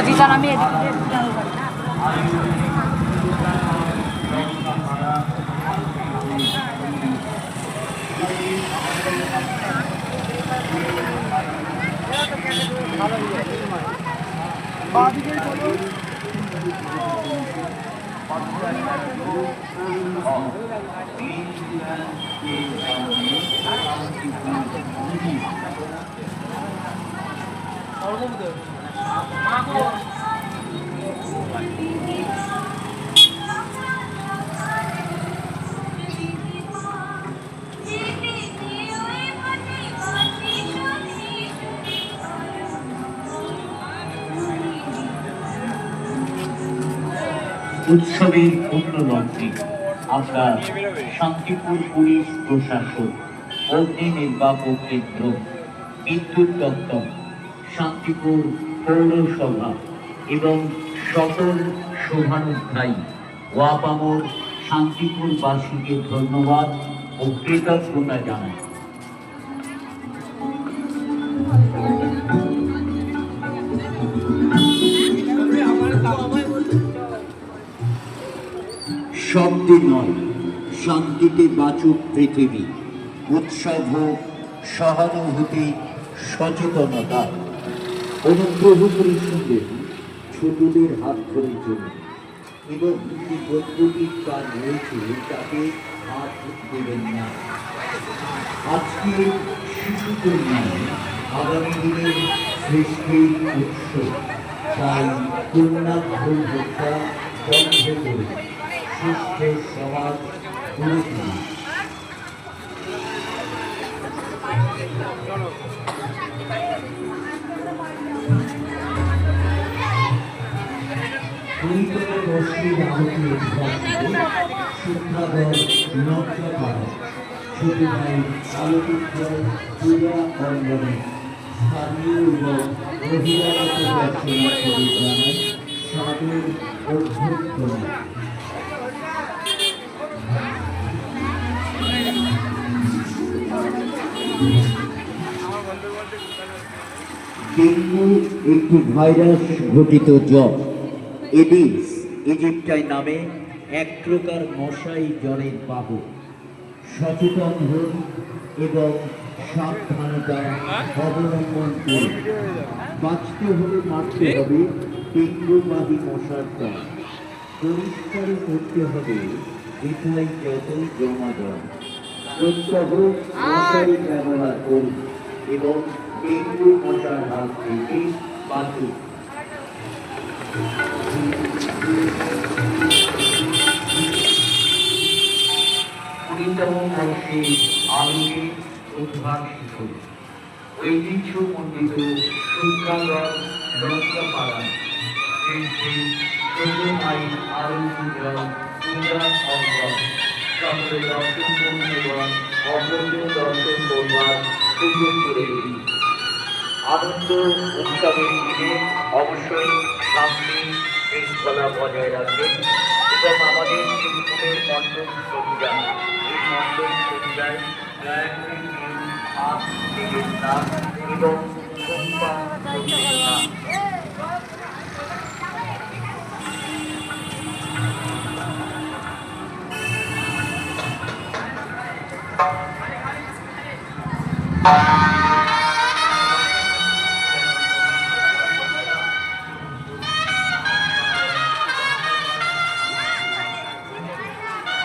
Position আমি এদিকে উৎসবের পূর্ণলগ্নে আমরা শান্তিপুর পুলিশ প্রশাসন, অগ্নি নির্বাপক কেন্দ্র, বিদ্যুৎ দপ্তর, শান্তিপুর পৌরসভা এবং সকল শোভানুধ্যায়ী ওয়াপামোর শান্তিপুরবাসীকে ধন্যবাদ ও কৃতজ্ঞতা জানাই। শব্দে নয়, শান্তিতে বাঁচুক পৃথিবী। উৎসব হোক সহানুভূতি, সচেতনতা। অনুগ্রহ করে শুনবেন ছোটদের হাত ধরে চলুন এবং যে বৈদ্যুতিক কাজ রয়েছে তাকে হাত দেবেন না। আজকে শিশু কন্যায় আগামী দিনের সৃষ্টি উৎস, তাই কন্যা ভ্রূণ হত্যা বন্ধ করে সুস্থ সমাজ গড়ে তুলি। রশ্মির আলোকে শিক্ষাগর নকশা করা ছোট ভাই আলোকিত পূজা অঙ্গনে স্থানীয় এবং বহিরাগত দর্শনার্থীদের জানায় সাদর অভ্যর্থনা। ডেঙ্গু একটি ভাইরাস ঘটিত জ্বর। এডিস ইজিপ্টাই নামে এক প্রকার মশাই জ্বরের বাহক। সচেতন হন এবং সাবধানতা অবলম্বন করুন। বাঁচতে হলে মারতে হবে ডেঙ্গুবাহী মশার দল। পরিষ্কার করতে হবে যেথায় যতই জমা জল। প্রত্যহ মশারি ব্যবহার করুন এবং ডেঙ্গু মশার হাত থেকে বাঁচুন। কুড়িতম বর্ষে আলোকে উদ্ভাসিত ঐতিহ্যমণ্ডিত শুক্রাগর নৌকাপাড়া শ্রী শ্রী চন্দ্রমাই আলোকিত পূজা অঙ্গন সকলে দর্শন করুন এবং অপরকেও দর্শন করবার সুযোগ করে দিন। আনন্দ উৎসবের দিনে অবশ্যই শান্তি শৃঙ্খলা বজায় রাখবেন এবং আমাদের শিল্পের মণ্ডল সজ্জা, এই মণ্ডল সজ্জায় আত্মীয় এবং সম্মান করবেন না।